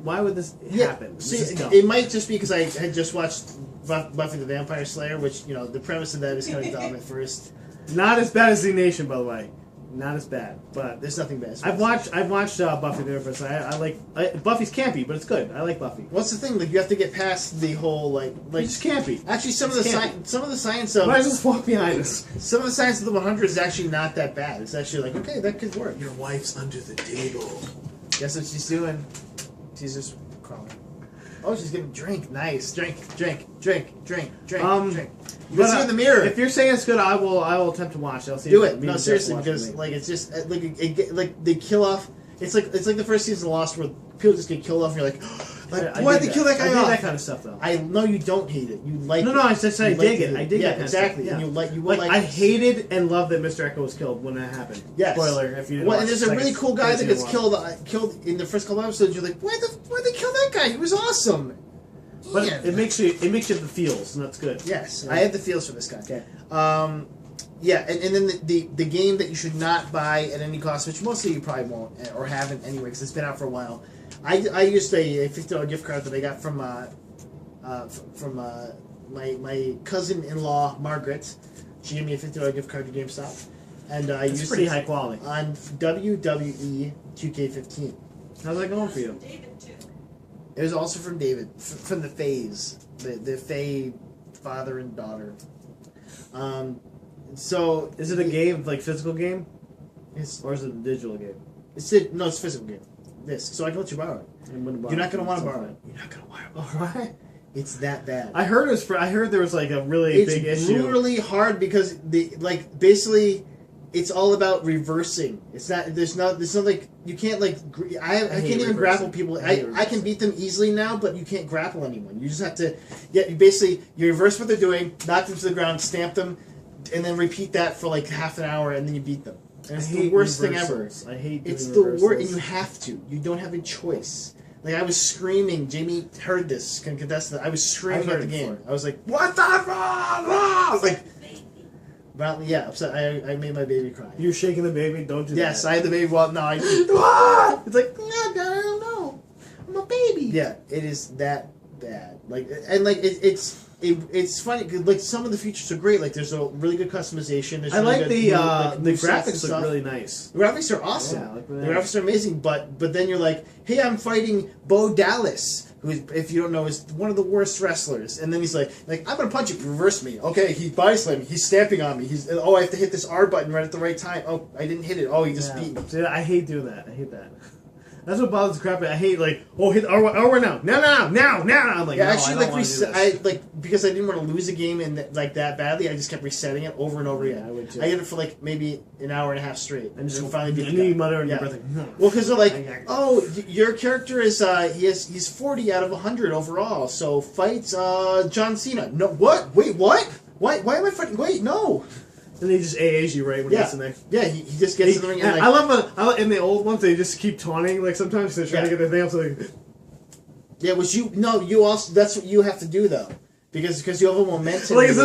S1: why would this happen? This
S2: See,
S1: is dumb.
S2: it might just be because I had just watched Buffy the Vampire Slayer, which the premise of that is kind of dumb at first.
S1: Not as bad as Z Nation, by the way. Not as bad, but
S2: There's nothing bad.
S1: I've watched Buffy the Vampire Slayer. I like Buffy's campy, but it's good. I like Buffy.
S2: What's the thing? Like, you have to get past the whole like
S1: It's campy.
S2: Actually, some of
S1: It's
S2: the
S1: campy.
S2: some of the science of
S1: Might as well just walk behind us.
S2: some of the science of the 100 is actually not that bad. It's actually like, okay, that could work.
S1: Your wife's under the table.
S2: Guess what she's doing? She's just crawling. Oh, she's getting drink. Nice. Drink.
S1: But,
S2: You can see in the mirror.
S1: If you're saying it's good, I will attempt to watch it. I'll see.
S2: Do
S1: if
S2: it.
S1: me
S2: No,
S1: and Jeff
S2: seriously,
S1: watch
S2: because
S1: with me.
S2: like it's just like they kill off. It's like the first season of Lost where people just get killed off. And you're like,
S1: I
S2: why'd
S1: dig
S2: they kill that guy
S1: I dig
S2: off?
S1: that kind of stuff, though.
S2: I know you don't hate it. You like
S1: No,
S2: it.
S1: no, I just said I
S2: You
S1: dig
S2: like
S1: it. I dig
S2: yeah,
S1: that kind
S2: exactly.
S1: of stuff.
S2: And
S1: Yeah.
S2: you will like.
S1: I hated and loved that Mr. Echo was killed when that happened.
S2: Yes.
S1: Spoiler if you didn't
S2: Well,
S1: watch
S2: and there's
S1: the
S2: a really
S1: second-
S2: cool guy that
S1: second
S2: gets
S1: season.
S2: killed in the first couple episodes. You're like, why'd they kill that guy? He was awesome.
S1: But
S2: Ian.
S1: it makes you have the feels, and that's good.
S2: Yes,
S1: Yeah.
S2: I had the feels for this guy.
S1: Okay.
S2: Yeah, and then the game that you should not buy at any cost, which mostly you probably won't or haven't anyway, because it's been out for a while. I used a $50 gift card that I got from my cousin-in-law Margaret. She gave me a $50 gift card to GameStop, and I
S1: It's
S2: used
S1: pretty
S2: it
S1: high quality.
S2: on WWE 2K15.
S1: How's that going for you?
S4: David too.
S2: It was also from David, from the Fays, the Fay father and daughter. So
S1: Is it a game, like physical game,
S2: It's
S1: or is it a digital game?
S2: it's no, it's a physical game. This, so I can let you borrow it.
S1: I'm gonna borrow
S2: You're not
S1: it
S2: gonna want to
S1: at some
S2: borrow it.
S1: point.
S2: You're not gonna want to borrow it. It's that bad.
S1: I heard it was. I heard there was like a really
S2: It's
S1: big issue.
S2: brutally hard because basically it's all about reversing. It's not. There's not like you can't like. I
S1: hate
S2: can't even
S1: reversing.
S2: grapple people.
S1: I hate
S2: I can beat them easily now, but you can't grapple anyone. You just have to. Yeah, you reverse what they're doing, knock them to the ground, stamp them, and then repeat that for like half an hour, and then you beat them. And it's the worst thing ever.
S1: reversals. I hate.
S2: It's
S1: doing
S2: the worst,
S1: reversals.
S2: and you have to. You don't have a choice. Like I was screaming. Jamie heard this. Can contest that. I was screaming
S1: I've
S2: at the
S1: heard it
S2: game.
S1: before.
S2: I was like, "What the fuck?" I was like, well, yeah, upset. I made my baby cry.
S1: You're shaking the baby. Don't do
S2: Yes,
S1: that.
S2: I had the baby. Well, no, I.
S1: It's like, no, Dad, I don't know. I'm a baby.
S2: Yeah, it is that bad. Like, and like it's funny. 'Cause, like some of the features are great. Like there's a really good customization. There's
S1: I
S2: really
S1: like
S2: good,
S1: the
S2: like,
S1: the
S2: movesets and
S1: graphics look
S2: stuff.
S1: really nice.
S2: The graphics are awesome.
S1: Yeah, I like
S2: the
S1: that.
S2: graphics are amazing. But then you're like, hey, I'm fighting Bo Dallas, who, if you don't know, is one of the worst wrestlers. And then he's like I'm gonna punch you, reverse me. Okay, he body slammed me. He's stamping on me. I have to hit this R button right at the right time. Oh, I didn't hit it. Oh, he just beat me.
S1: See, I hate doing that. I hate that. That's what bothers the crap. I hate hit R1 now. Now. I'm like,
S2: Yeah,
S1: no,
S2: actually,
S1: I
S2: like
S1: don't
S2: reset.
S1: wanna do this.
S2: I like because I didn't want to lose a game like that badly. I just kept resetting it over and over again.
S1: I would too.
S2: I did it for like maybe an hour and a half straight,
S1: and just
S2: finally beat
S1: and
S2: the
S1: you
S2: guy.
S1: mutter under
S2: Yeah.
S1: your breath like,
S2: Well, because they're like, oh, your character is he's 40 out of 100 overall. So fights John Cena. No, what? Wait, what? Why am I fighting? Wait, no.
S1: and he just AAs you right when he gets in there.
S2: Yeah, he just gets in the ring and like,
S1: I love in the old ones they just keep taunting like sometimes they're trying to get their thing up so they,
S2: yeah, you also that's what you have to do though. Because you have a momentum.
S1: like is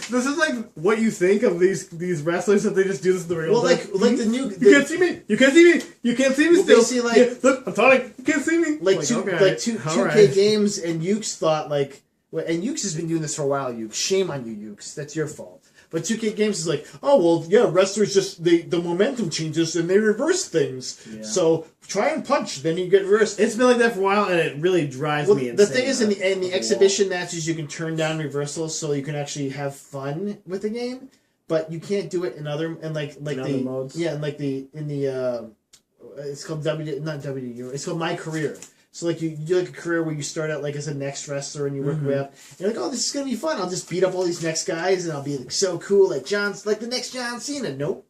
S1: this is like what you think of these wrestlers that they just do this in the ring.
S2: Well,
S1: all the time?
S2: like the new.
S1: You can't see me. You can't see me. You can't see me
S2: Well,
S1: still.
S2: basically, like-
S1: Yeah, look, I'm taunting. You can't see me.
S2: Like
S1: okay,
S2: 2K
S1: alright.
S2: games and Ukes thought like, and Ukes has been doing this for a while. Ukes, shame on you, Ukes. That's your fault. But 2K games is like, oh well, yeah, wrestlers just the momentum changes and they reverse things.
S1: Yeah.
S2: So try and punch, then you get reversed.
S1: It's been like that for a while, and it really drives
S2: Well,
S1: me insane.
S2: the thing is, in the
S1: the
S2: exhibition matches, you can turn down reversals, so you can actually have fun with the game. But you can't do it in other like
S1: In other modes?
S2: Yeah, and like it's called not WDU. It's called My Career. So like you do like a career where you start out like as a next wrestler and you work your way up. And you're like, oh, this is gonna be fun. I'll just beat up all these next guys and I'll be like so cool, like the next John Cena. Nope,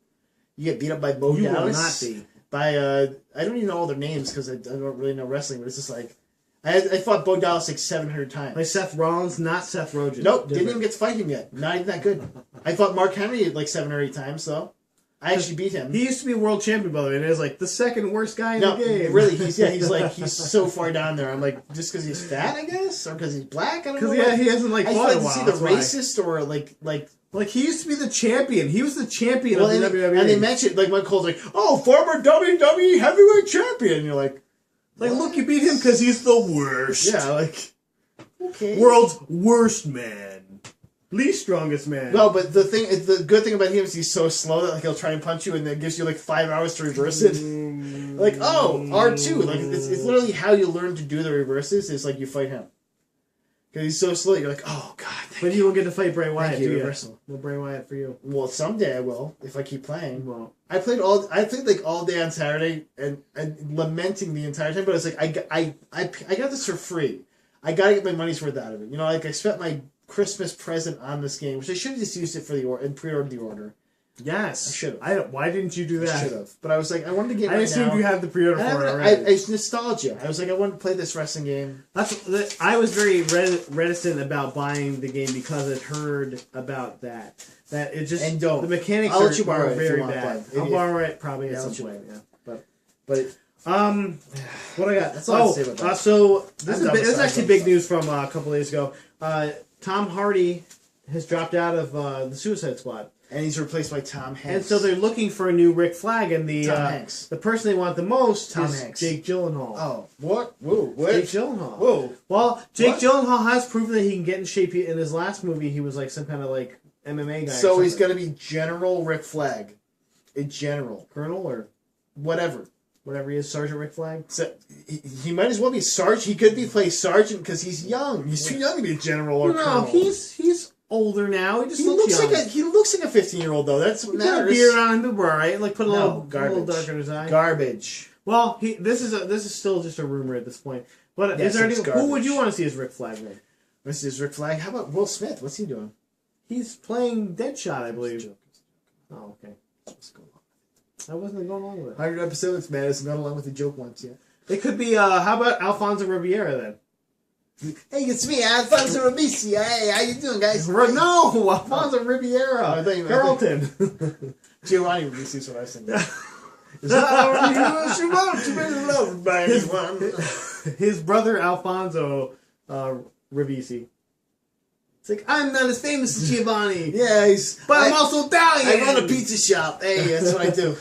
S2: you get beat up by Bo
S1: You will
S2: Dallas.
S1: not be.
S2: By I don't even know all their names because I don't really know wrestling, but it's just like I fought Bo Dallas like 700 times.
S1: Like Seth Rollins, not Seth Rogen.
S2: Nope, didn't even get to fight him yet. Not even that good. I fought Mark Henry like 7 or 8 times though. I actually beat him.
S1: He used to be a world champion, by the way, and is like the second worst guy in
S2: No,
S1: the game.
S2: really, he's so far down there. I'm like, just because he's fat, I guess, or because he's black. I don't know.
S1: Because he hasn't like
S2: I
S1: fought in a
S2: to
S1: while.
S2: see the
S1: that's why.
S2: racist or like.
S1: He used to be the champion. He was the champion
S2: Well,
S1: of the WWE.
S2: and they mentioned like when Cole's like, oh, former WWE heavyweight champion. And you're like,
S1: look, you beat him because he's the worst.
S2: yeah, like okay,
S1: World's worst man. Least strongest man.
S2: No, but the good thing about him is he's so slow that like he'll try and punch you and then gives you like 5 hours to reverse it. Like R2, like it's literally how you learn to do the reverses. Is like you fight him because he's so slow. You're like, oh god.
S1: But you won't get to fight Bray Wyatt,
S2: Thank you,
S1: do you?
S2: reversal.
S1: No Bray Wyatt for you.
S2: Well, someday I will if I keep playing.
S1: Well,
S2: I played like all day on Saturday and lamenting the entire time. But it's like I got this for free. I gotta get my money's worth out of it. You know, like I spent my Christmas present on this game, which I should have just used it for the order and pre-ordered the order.
S1: yes.
S2: I should have.
S1: Why didn't you do that?
S2: I should have, but I was like, I wanted to get.
S1: I assumed you had the pre-order
S2: And
S1: for it
S2: I,
S1: already.
S2: it's nostalgia. I was like, I want to play this wrestling game.
S1: I was very reticent about buying the game because I'd heard about that. That it just
S2: And don't.
S1: the mechanics
S2: I'll
S1: are
S2: let you borrow it if you
S1: very
S2: want,
S1: bad.
S2: bud.
S1: I'll borrow it probably
S2: Yeah,
S1: at
S2: I'll
S1: some
S2: let you
S1: point. Yeah.
S2: But
S1: What I got?
S2: That's all I have to say about that.
S1: So
S2: I'm
S1: this
S2: done with
S1: is
S2: side
S1: actually big
S2: stuff.
S1: news from a couple days ago. Tom Hardy has dropped out of the Suicide Squad,
S2: and he's replaced by Tom Hanks.
S1: and so they're looking for a new Rick Flag, and the
S2: Tom Hanks.
S1: the person they want the most
S2: Tom
S1: is
S2: Hanks.
S1: Jake Gyllenhaal.
S2: Oh, what? Whoa, what?
S1: Jake Gyllenhaal.
S2: Whoa.
S1: Well, Jake
S2: What?
S1: Gyllenhaal has proven that he can get in shape. In his last movie, he was like some kind of like MMA guy.
S2: So
S1: or
S2: he's
S1: something.
S2: going to be General Rick Flag. A general.
S1: Colonel or
S2: Whatever.
S1: whatever he is, Sergeant Rick Flag.
S2: So he might as well be Sergeant. He could be play Sergeant because he's young. He's too young to be a general or
S1: No,
S2: colonel.
S1: he's older now. He just
S2: He
S1: looks young.
S2: he looks like a 15-year-old though. That's what
S1: He put a
S2: matters.
S1: beard on him, he'll be all right. Like put a little
S2: garbage.
S1: darker in his eye.
S2: Garbage.
S1: Well, this is still just a rumor at this point. But
S2: Yes,
S1: is there
S2: it's
S1: who would you
S2: garbage.
S1: want to see as Rick Flag?
S2: This is Rick Flag. How about Will Smith? What's he doing?
S1: He's playing Deadshot, I believe.
S2: Joke.
S1: Oh, okay.
S2: Let's go along.
S1: I wasn't going along with it.
S2: 100 episodes, man. It's not along with the joke once yet.
S1: It could be. How about Alfonso Riviera then?
S3: Hey, it's me, Alfonso Rabisi. Hey, how you doing, guys?
S1: No, Alfonso Riviera.
S2: I thought you-
S1: Carlton.
S2: Giovanni Ribisi is what I was thinking.
S3: Is that how she wants to be loved by anyone?
S1: His brother Alfonso Ribisi. It's like I'm not as famous as Giovanni,
S2: Yeah,
S1: but I'm also Italian.
S3: I run a pizza shop.
S2: Hey, that's what I do.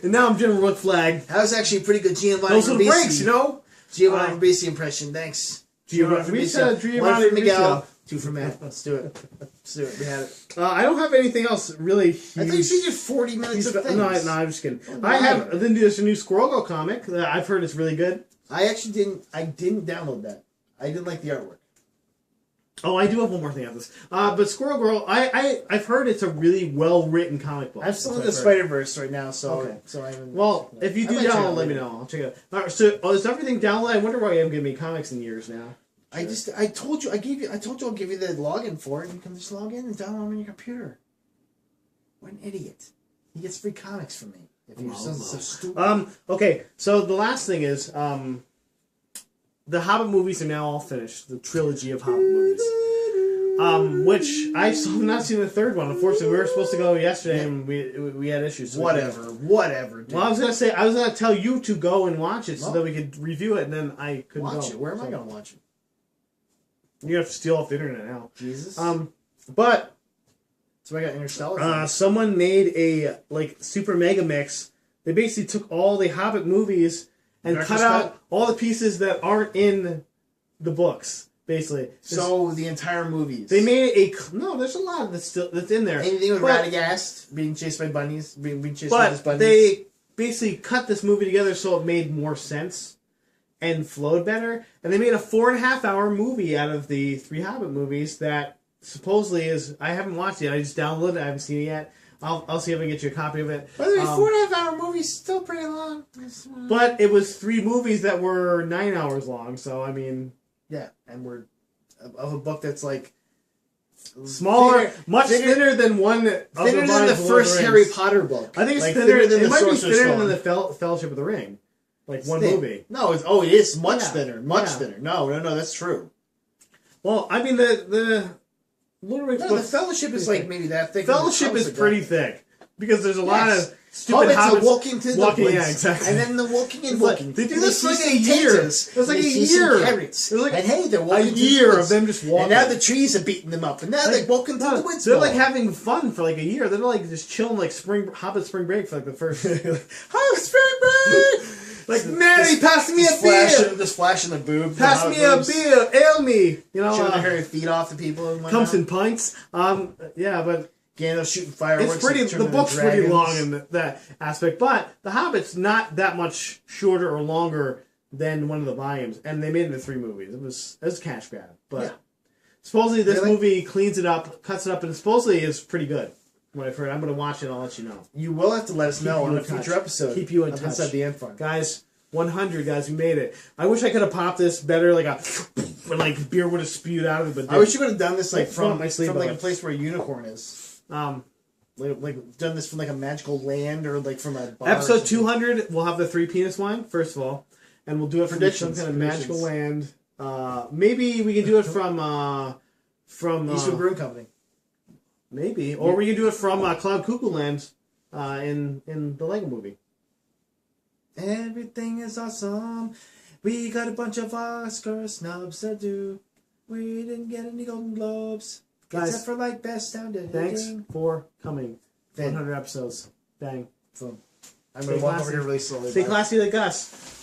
S1: And now I'm General Rick Flag.
S3: That was actually a pretty good Giovanni
S1: Those are
S3: Ribisi.
S1: breaks, you know.
S3: Giovanni Ribisi impression. Thanks.
S1: We said Giovanni
S3: One for Miguel,
S1: Ribisi.
S3: 2 for Matt. Let's do it. Let's do it. We had it.
S1: I don't have anything else really huge.
S3: I thought you said you had 40 minutes of things.
S1: No, I'm just kidding.
S3: Oh,
S1: I
S3: wow.
S1: have. Then there's a new Squirrel Girl comic that I've heard is really good.
S2: I actually didn't. I didn't download that. I didn't like the artwork.
S1: Oh, I do have one more thing on this. But Squirrel Girl, I've heard it's a really well written comic book.
S2: I'm still in the
S1: That's what I've heard.
S2: Spider-Verse right now, so
S1: Okay.
S2: so I haven't.
S1: Well, if you
S2: I
S1: do
S2: might check it
S1: download,
S2: out
S1: let me
S2: later.
S1: know. I'll check it out. All right, so is everything downloaded? I wonder why you haven't given me comics in years now.
S2: I told you I'll give you the login for it. You can just log in and download them on your computer. What an idiot! He gets free comics from me. If you're so stupid.
S1: Okay, so the last thing is, the Hobbit movies are now all finished. The trilogy of Hobbit movies. Which I still have not seen the third one. Unfortunately, we were supposed to go yesterday, and we had issues. So
S2: Whatever. Dude.
S1: Well, I was gonna tell you to go and watch it so that we could review it, and then I couldn't
S2: Watch
S1: go.
S2: it. Where am I
S1: So
S2: going to watch it?
S1: You have to steal off the internet now.
S2: Jesus.
S1: But
S2: So I got Interstellar.
S1: someone made a super mega mix. They basically took all the Hobbit movies and
S2: Director's
S1: cut out
S2: cut?
S1: all the pieces that aren't in the books. Basically,
S2: so the entire movies.
S1: they made no. There's a lot that's in there.
S2: anything with
S1: But-
S2: Radagast being chased by bunnies, being chased by his
S1: But
S2: bunnies.
S1: they basically cut this movie together so it made more sense and flowed better. And they made a 4.5-hour movie out of the 3 Hobbit movies that supposedly is. I haven't watched it. I just downloaded it. I haven't seen it yet. I'll see if I can get you a copy of it.
S2: By the way, 4.5-hour movie's still pretty long.
S1: But it was 3 movies that were 9 hours long. So I mean,
S2: Yeah, and we're of a book that's like
S1: smaller, much
S2: bigger-
S1: thinner than one.
S2: thinner than the first Harry Potter book.
S1: I think it's
S2: Like,
S1: thinner.
S2: than
S1: It
S2: the
S1: might be
S2: Sorcerer's
S1: thinner
S2: Stone.
S1: than the Fellowship of the Ring, like one
S2: Thin.
S1: movie.
S2: No, it is much
S1: Yeah.
S2: thinner, much
S1: Yeah.
S2: thinner. No, that's true.
S1: Well, I mean the Lord of the Rings
S2: No, the
S1: books-
S2: Fellowship is like maybe that thick.
S1: Fellowship is pretty thick because there's a lot
S2: Yes.
S1: of stupid
S2: Hobbits are
S1: hobbits
S2: walking to the
S1: walking.
S2: woods,
S1: Yeah, exactly.
S2: and then the walking and
S1: It's like-
S2: walking.
S1: they do
S2: and
S1: this
S2: see
S1: for like
S2: some
S1: a year.
S2: potatoes,
S1: It was like
S2: and
S1: a
S2: they see some
S1: year.
S2: carrots.
S1: It was like
S2: and hey, they're
S1: a
S2: walking to
S1: year
S2: the
S1: of
S2: woods.
S1: them just walking.
S2: And now the trees are beating them up, and now they're walking through the woods.
S1: They're
S2: more.
S1: like having fun for like a year. They're like just chilling like Hobbit spring break for like the first.
S2: Oh, spring break!
S1: Like Mary, pass me a beer.
S2: Just flashing the boob.
S1: Pass me a beer. Ale me. You know,
S2: Showing their hairy feet off to people. And
S1: comes
S2: whatnot.
S1: in pints. Yeah, but
S2: Gandalf shooting fireworks.
S1: it's pretty.
S2: and
S1: The
S2: turning
S1: book's
S2: into
S1: pretty
S2: dragons.
S1: long in that aspect, but The Hobbit's not that much shorter or longer than one of the volumes, and they made it into 3 movies. It was a cash grab, but
S2: Yeah.
S1: supposedly this
S2: Really?
S1: movie cleans it up, cuts it up, and supposedly is pretty good. What I've heard, I'm going to watch it. and I'll let you know,
S2: You will have to let us know
S1: you
S2: on
S1: in
S2: a future
S1: touch.
S2: episode.
S1: Keep you in
S2: of
S1: touch.
S2: Inside the Ant Farm.
S1: guys. 100 guys, we made it. I wish I could have popped this better, like when like beer would have spewed out of it. But
S2: I wish you would have done this like
S1: It's one
S2: from
S1: up my sleeve,
S2: like a
S1: brother.
S2: place where a unicorn is. Like done this from like a magical land or like from a bar or
S1: Episode
S2: something.
S1: 200, we'll have the 3 penis wine, first of all. And we'll do it from some
S2: Predictions,
S1: kind of
S2: predictions.
S1: magical land. Maybe we can do it from
S2: Eastwood Brewing Company.
S1: maybe. Or we can do it from Cloud Cuckoo Land in the Lego movie.
S2: Everything is awesome. We got a bunch of Oscar snubs to do. We didn't get any Golden Globes.
S1: Guys,
S2: Except for like best sound editing.
S1: thanks for coming.
S2: Finn.
S1: 100 episodes. Bang.
S2: Boom. I'm
S1: Stay
S2: going to walk over
S1: classy.
S2: here really slowly.
S1: Stay
S2: bye.
S1: classy like us.